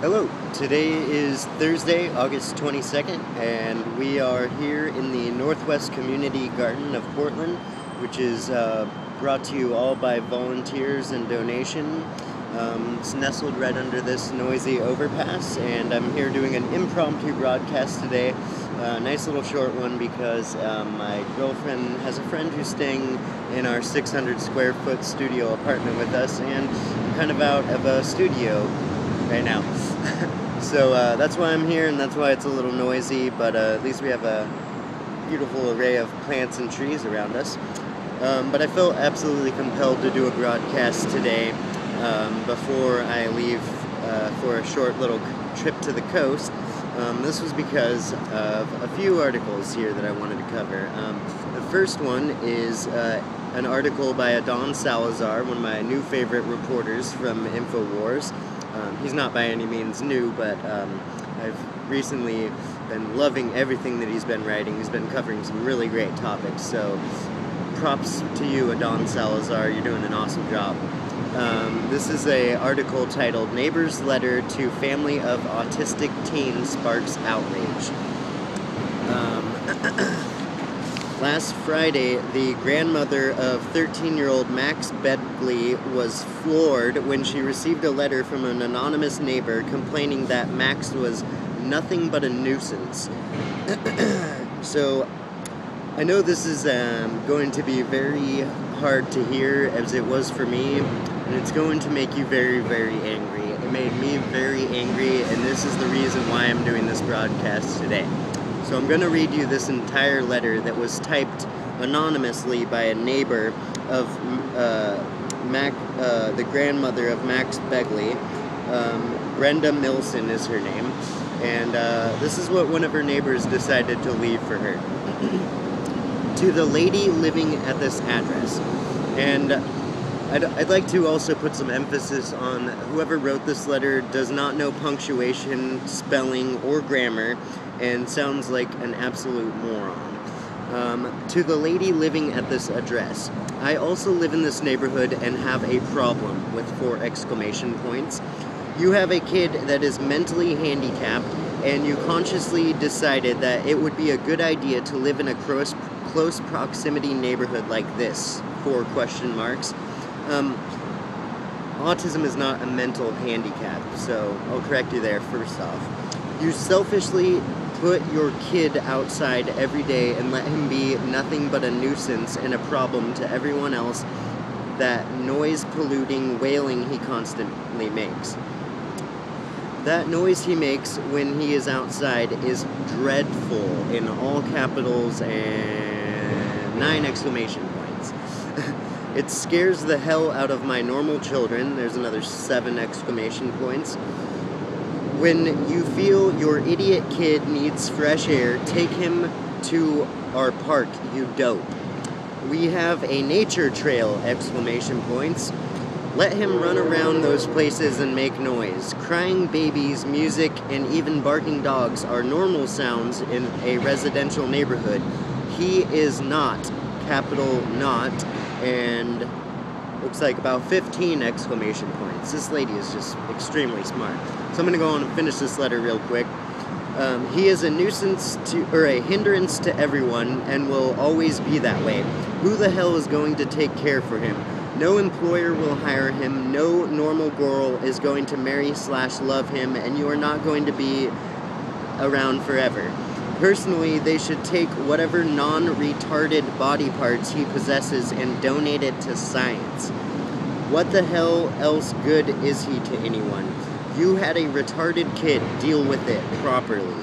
Hello, today is Thursday, August 22nd, and we are here in the Northwest Community Garden of Portland, which is brought to you all by volunteers and donation. It's nestled right under this noisy overpass, and I'm here doing an impromptu broadcast today. Nice little short one because my girlfriend has a friend who's staying in our 600 square foot studio apartment with us, and I'm kind of out of a studio right now. So that's why I'm here, and that's why it's a little noisy, but at least we have a beautiful array of plants and trees around us. But I felt absolutely compelled to do a broadcast today before I leave for a short little trip to the coast. This was because of a few articles here that I wanted to cover. The first one is an article by Don Salazar, one of my new favorite reporters from InfoWars. He's not by any means new, but I've recently been loving everything that he's been writing. He's been covering some really great topics, so props to you, Adon Salazar. You're doing an awesome job. This is an article titled, "Neighbor's Letter to Family of Autistic Teen Sparks Outrage." Last Friday, the grandmother of 13-year-old Max Bedley was floored when she received a letter from an anonymous neighbor complaining that Max was nothing but a nuisance. So, I know this is going to be very hard to hear, as it was for me, and it's going to make you very, very angry. It made me very angry, and this is the reason why I'm doing this broadcast today. So I'm going to read you this entire letter that was typed anonymously by a neighbor of the grandmother of Max Begley. Brenda Milson is her name, and this is what one of her neighbors decided to leave for her. To the lady living at this address. And I'd like to also put some emphasis on whoever wrote this letter does not know punctuation, spelling, or grammar, and sounds like an absolute moron. To the lady living at this address. I also live in this neighborhood and have a problem, with 4 exclamation points. You have a kid that is mentally handicapped, and you consciously decided that it would be a good idea to live in a close proximity neighborhood like this, 4 question marks. Autism is not a mental handicap, so I'll correct you there first off. You selfishly put your kid outside every day and let him be nothing but a nuisance and a problem to everyone else. That noise-polluting wailing he constantly makes. That noise he makes when he is outside is dreadful, in all capitals and 9 exclamation points. It scares the hell out of my normal children. There's another 7 exclamation points. When you feel your idiot kid needs fresh air, take him to our park, you dope. We have a nature trail, exclamation points. Let him run around those places and make noise. Crying babies, music, and even barking dogs are normal sounds in a residential neighborhood. He is not, capital not, and looks like about 15 exclamation points. This lady is just extremely smart. So I'm going to go on and finish this letter real quick. He is a nuisance or a hindrance to everyone and will always be that way. Who the hell is going to take care for him? No employer will hire him, no normal girl is going to marry/love him, and you are not going to be around forever. Personally, they should take whatever non-retarded body parts he possesses and donate it to science. What the hell else good is he to anyone? You had a retarded kid, deal with it properly.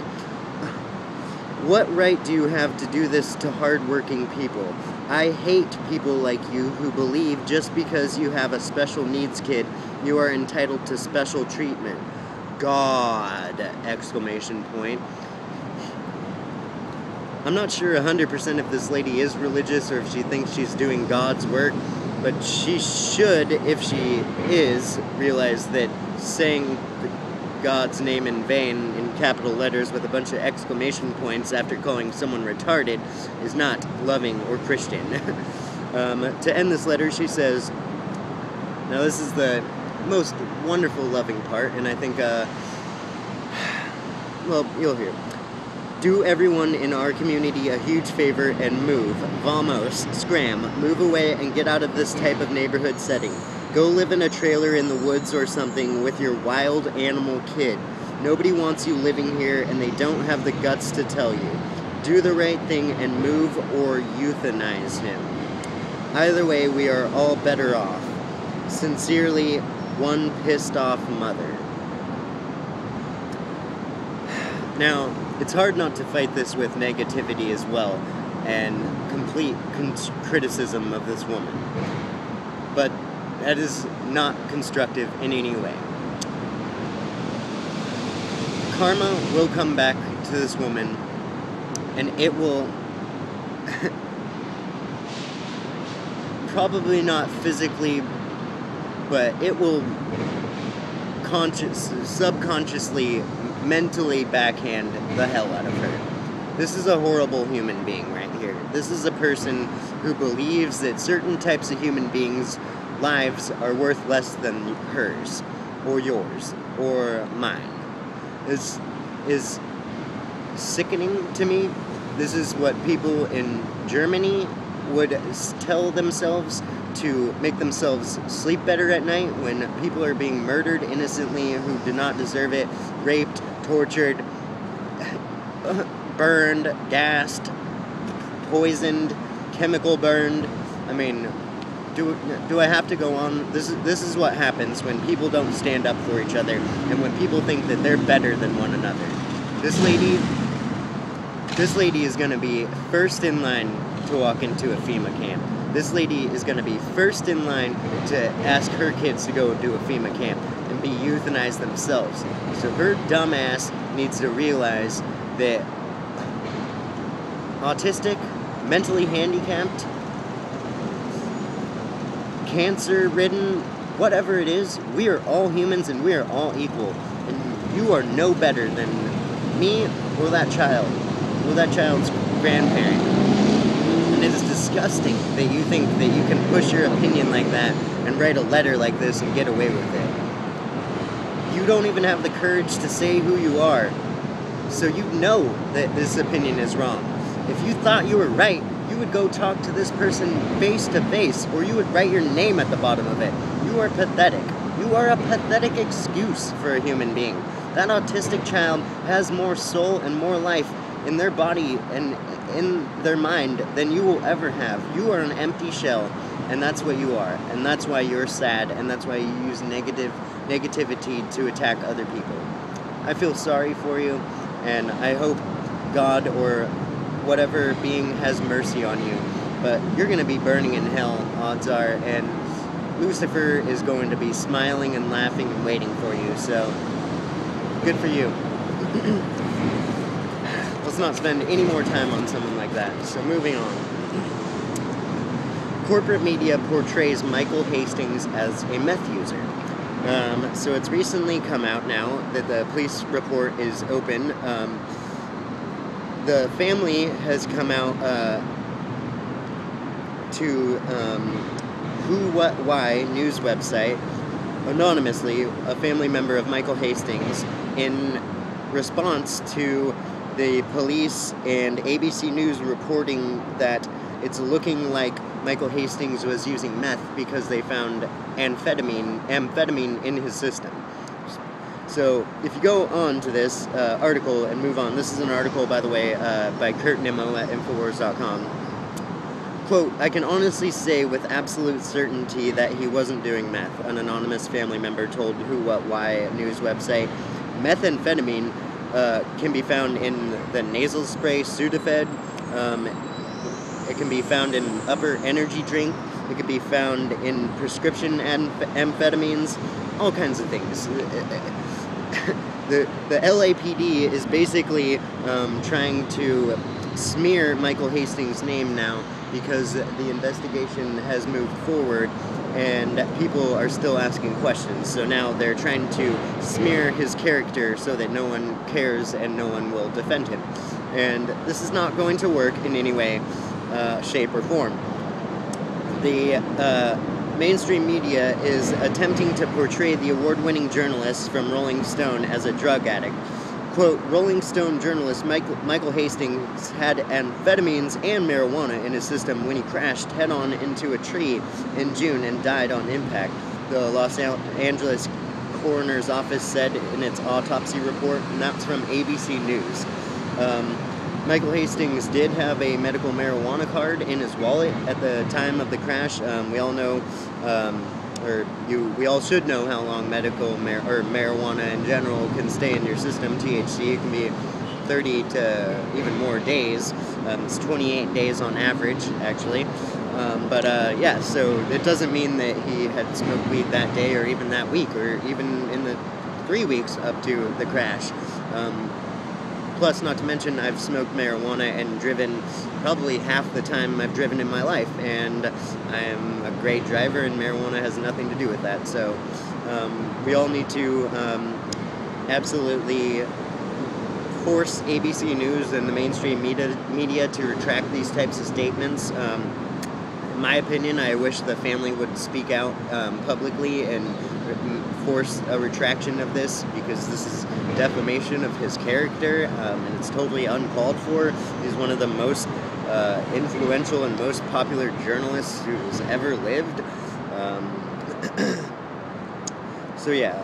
What right do you have to do this to hard-working people? I hate people like you who believe just because you have a special needs kid, you are entitled to special treatment. God! Exclamation point. I'm not sure 100% if this lady is religious or if she thinks she's doing God's work, but she should, if she is, realize that saying God's name in vain in capital letters with a bunch of exclamation points after calling someone retarded is not loving or Christian. To end this letter, she says, now this is the most wonderful, loving part, and I think well, you'll hear. Do everyone in our community a huge favor and move. Vamos, scram, move away and get out of this type of neighborhood setting. Go live in a trailer in the woods or something with your wild animal kid. Nobody wants you living here and they don't have the guts to tell you. Do the right thing and move or euthanize him. Either way, we are all better off. Sincerely, one pissed off mother. Now, it's hard not to fight this with negativity as well, and complete criticism of this woman. But that is not constructive in any way. Karma will come back to this woman, and it will probably not physically, but it will subconsciously, mentally backhand the hell out of her. This is a horrible human being right here. This is a person who believes that certain types of human beings' lives are worth less than hers, or yours, or mine. This is sickening to me. This is what people in Germany would tell themselves to make themselves sleep better at night when people are being murdered innocently who do not deserve it, raped, tortured, burned, gassed, poisoned, chemical burned. I mean, do I have to go on? This is what happens when people don't stand up for each other and when people think that they're better than one another. This lady is going to be first in line to walk into a FEMA camp. This lady is going to be first in line to ask her kids to go do a FEMA camp and be euthanized themselves. So her dumb ass needs to realize that autistic, mentally handicapped, cancer-ridden, whatever it is, we are all humans and we are all equal. And you are no better than me or that child, or that child's grandparent. And it is disgusting that you think that you can push your opinion like that and write a letter like this and get away with it. You don't even have the courage to say who you are, so you know that this opinion is wrong. If you thought you were right, you would go talk to this person face to face, or you would write your name at the bottom of it. You are pathetic. You are a pathetic excuse for a human being. That autistic child has more soul and more life in their body and in their mind than you will ever have. You are an empty shell, and that's what you are. And that's why you're sad, and that's why you use negativity to attack other people. I feel sorry for you, and I hope God or whatever being has mercy on you. But you're going to be burning in hell, odds are, and Lucifer is going to be smiling and laughing and waiting for you, so good for you. Let's not spend any more time on someone like that. So moving on. Corporate media portrays Michael Hastings as a meth user. So it's recently come out now that the police report is open. The family has come out to Who, What, Why news website, anonymously, a family member of Michael Hastings, in response to the police and ABC News reporting that it's looking like Michael Hastings was using meth because they found amphetamine in his system. So if you go on to this article and move on, this is an article, by the way, by Kurt Nimmo at Infowars.com. Quote, "I can honestly say with absolute certainty that he wasn't doing meth," an anonymous family member told Who, What, Why news website. Methamphetamine can be found in the nasal spray Sudafed. It can be found in upper energy drink. It can be found in prescription amphetamines, all kinds of things. The LAPD is basically trying to smear Michael Hastings' name now because the investigation has moved forward and people are still asking questions. So now they're trying to smear his character so that no one cares and no one will defend him. And this is not going to work in any way, shape, or form. The mainstream media is attempting to portray the award-winning journalist from Rolling Stone as a drug addict. Quote, Rolling Stone journalist Michael Hastings had amphetamines and marijuana in his system when he crashed head-on into a tree in June and died on impact, the Los Angeles coroner's office said in its autopsy report, and that's from ABC News. Michael Hastings did have a medical marijuana card in his wallet at the time of the crash. We all know, we all should know how long medical marijuana in general can stay in your system. THC can be 30 to even more days. It's 28 days on average, actually. Yeah, so it doesn't mean that he had smoked weed that day or even that week or even in the 3 weeks up to the crash. Plus, not to mention, I've smoked marijuana and driven probably half the time I've driven in my life, and I am a great driver, and marijuana has nothing to do with that. So we all need to absolutely force ABC News and the mainstream media to retract these types of statements. In my opinion, I wish the family would speak out publicly and force a retraction of this, because this is defamation of his character, and it's totally uncalled for. He's one of the most influential and most popular journalists who's ever lived. So yeah,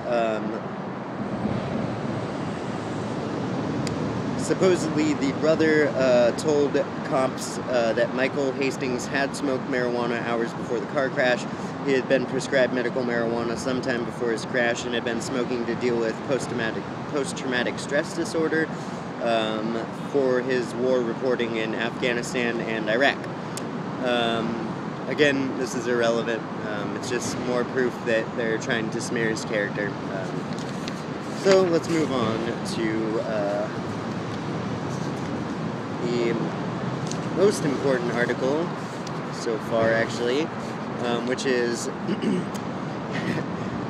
supposedly the brother told cops that Michael Hastings had smoked marijuana hours before the car crash. He had been prescribed medical marijuana sometime before his crash and had been smoking to deal with post-traumatic stress disorder for his war reporting in Afghanistan and Iraq. Again, this is irrelevant. It's just more proof that they're trying to smear his character. So let's move on to the most important article so far, actually, which is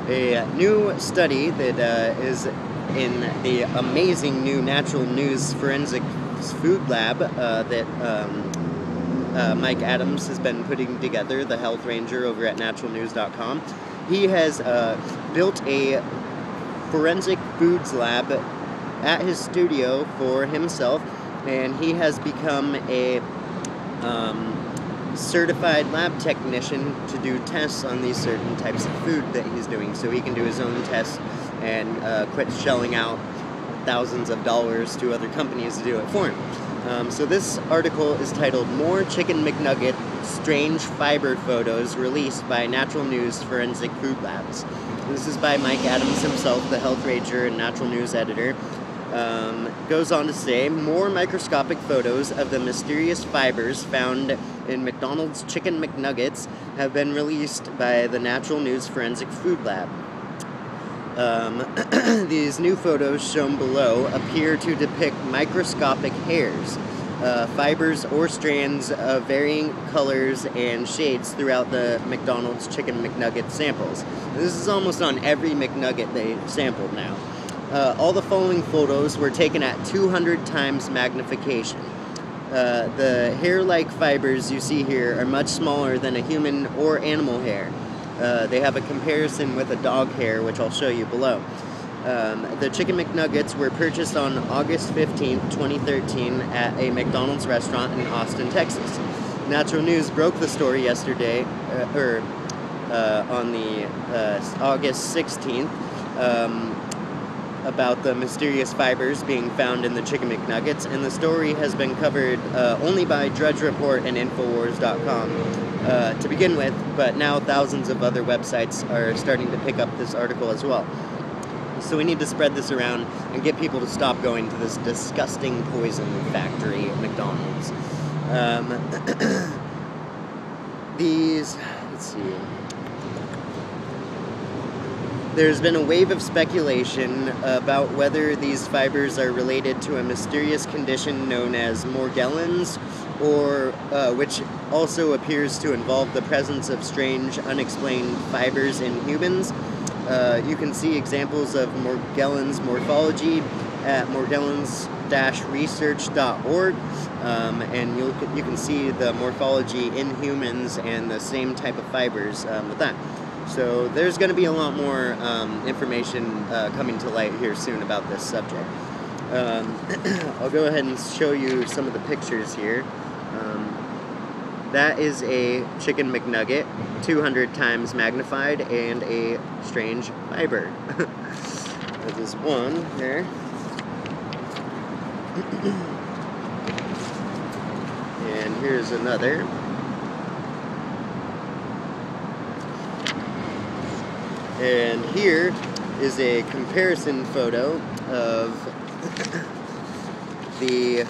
a new study that is in the amazing new Natural News Forensic Food Lab that Mike Adams has been putting together, the health ranger over at naturalnews.com. He has built a forensic foods lab at his studio for himself, and he has become a certified lab technician to do tests on these certain types of food that he's doing, so he can do his own tests and quit shelling out thousands of dollars to other companies to do it for him. So this article is titled More Chicken McNugget Strange Fiber Photos Released by Natural News Forensic Food Labs. This is by Mike Adams himself, the health ranger and Natural News editor. Goes on to say, more microscopic photos of the mysterious fibers found in McDonald's Chicken McNuggets have been released by the Natural News Forensic Food Lab. These new photos shown below appear to depict microscopic hairs, fibers or strands of varying colors and shades throughout the McDonald's Chicken McNugget samples. This is almost on every McNugget they sampled now. All the following photos were taken at 200 times magnification. The hair-like fibers you see here are much smaller than a human or animal hair. They have a comparison with a dog hair, which I'll show you below. The Chicken McNuggets were purchased on August 15, 2013 at a McDonald's restaurant in Austin, Texas. Natural News broke the story yesterday, on the August 16th, about the mysterious fibers being found in the Chicken McNuggets, and the story has been covered only by Drudge Report and Infowars.com to begin with, but now thousands of other websites are starting to pick up this article as well. So we need to spread this around and get people to stop going to this disgusting poison factory at McDonald's. Let's see. There's been a wave of speculation about whether these fibers are related to a mysterious condition known as Morgellons, or which also appears to involve the presence of strange, unexplained fibers in humans. You can see examples of Morgellons morphology at morgellons-research.org, and you can see the morphology in humans and the same type of fibers with that. So there's going to be a lot more information coming to light here soon about this subject. I'll go ahead and show you some of the pictures here. That is a chicken McNugget, 200 times magnified, and a strange fiber. There's this one there. And here's another. And here is a comparison photo of the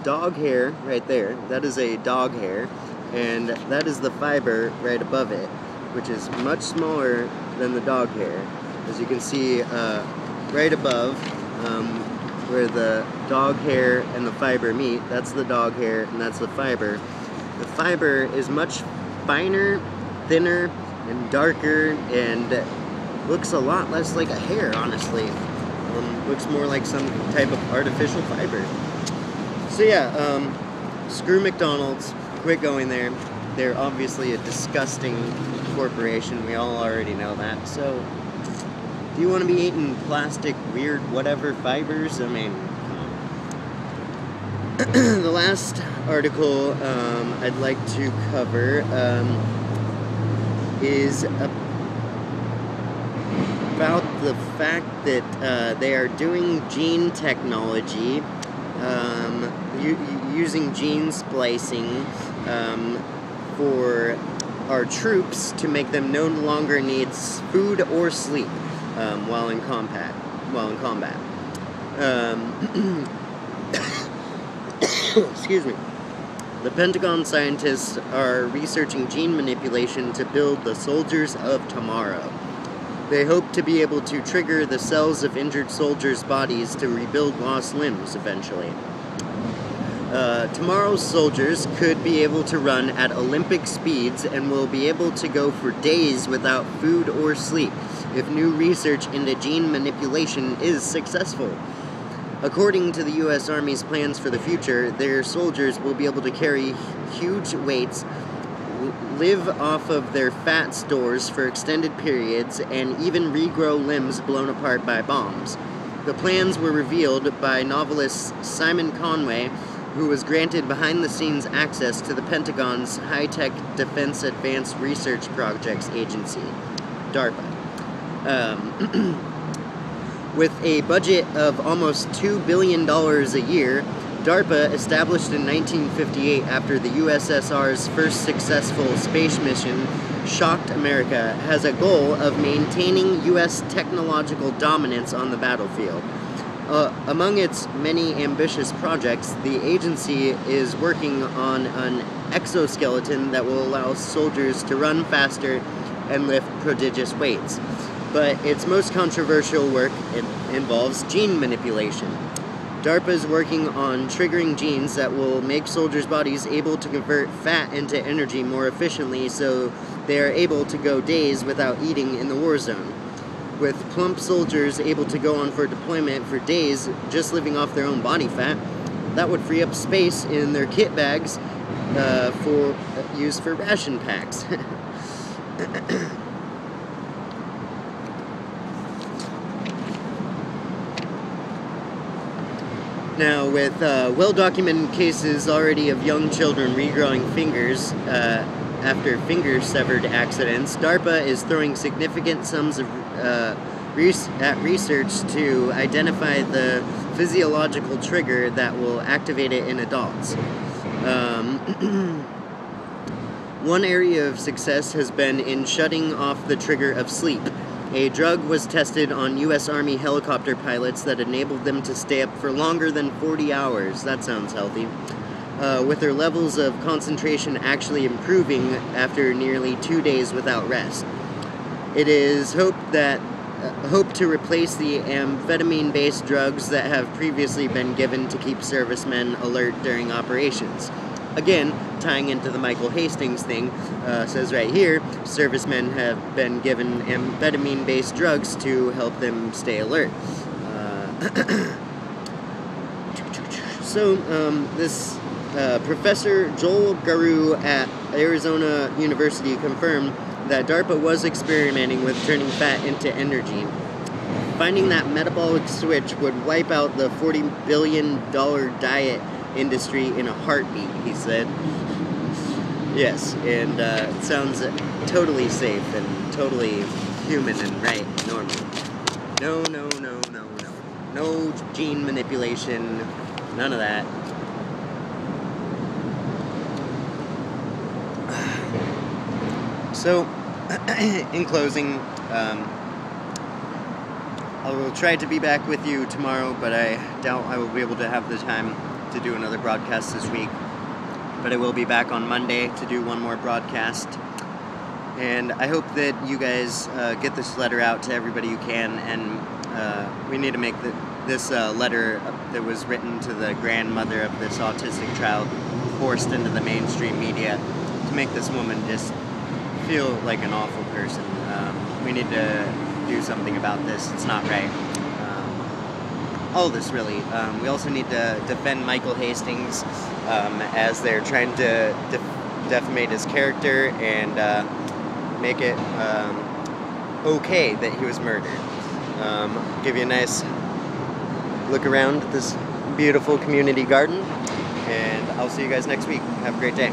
dog hair right there. That is a dog hair, and that is the fiber right above it, which is much smaller than the dog hair. As you can see right above where the dog hair and the fiber meet, that's the dog hair and that's the fiber. The fiber is much finer, thinner, and darker, and looks a lot less like a hair, honestly. Looks more like some type of artificial fiber. So yeah, screw McDonald's, quit going there. They're obviously a disgusting corporation, we all already know that. So, do you want to be eating plastic, weird, whatever fibers? I mean, the last article I'd like to cover is about the fact that they are doing gene technology, using gene splicing for our troops to make them no longer need food or sleep while in combat. Excuse me. The Pentagon scientists are researching gene manipulation to build the soldiers of tomorrow. They hope to be able to trigger the cells of injured soldiers' bodies to rebuild lost limbs eventually. Tomorrow's soldiers could be able to run at Olympic speeds and will be able to go for days without food or sleep if new research into gene manipulation is successful. According to the U.S. Army's plans for the future, their soldiers will be able to carry huge weights, live off of their fat stores for extended periods, and even regrow limbs blown apart by bombs. The plans were revealed by novelist Simon Conway, who was granted behind-the-scenes access to the Pentagon's High-Tech Defense Advanced Research Projects Agency, DARPA. With a budget of almost $2 billion a year, DARPA, established in 1958 after the USSR's first successful space mission shocked America, has a goal of maintaining U.S. technological dominance on the battlefield. Among its many ambitious projects, the agency is working on an exoskeleton that will allow soldiers to run faster and lift prodigious weights. But its most controversial work involves gene manipulation. DARPA is working on triggering genes that will make soldiers' bodies able to convert fat into energy more efficiently so they are able to go days without eating in the war zone. With plump soldiers able to go on for deployment for days just living off their own body fat, that would free up space in their kit bags for use for ration packs. Now, with well-documented cases already of young children regrowing fingers after finger-severed accidents, DARPA is throwing significant sums of at research to identify the physiological trigger that will activate it in adults. One area of success has been in shutting off the trigger of sleep. A drug was tested on U.S. Army helicopter pilots that enabled them to stay up for longer than 40 hours. That sounds healthy. With their levels of concentration actually improving after nearly 2 days without rest. It is hoped to replace the amphetamine-based drugs that have previously been given to keep servicemen alert during operations. Again, tying into the Michael Hastings thing, says right here, servicemen have been given amphetamine-based drugs to help them stay alert. This Professor Joel Garou at Arizona University confirmed that DARPA was experimenting with turning fat into energy. Finding that metabolic switch would wipe out the $40 billion diet industry in a heartbeat, he said. Yes, and it sounds totally safe and totally human and right, normal. No, no, no, no, no. No gene manipulation, none of that. So, in closing, I will try to be back with you tomorrow, but I doubt I will be able to have the time to do another broadcast this week. But I will be back on Monday to do one more broadcast. And I hope that you guys get this letter out to everybody you can, and we need to make this letter that was written to the grandmother of this autistic child forced into the mainstream media to make this woman just feel like an awful person. We need to do something about this. It's not right. All this, really. We also need to defend Michael Hastings as they're trying to defamate his character and make it okay that he was murdered. Give you a nice look around this beautiful community garden, and I'll see you guys next week. Have a great day.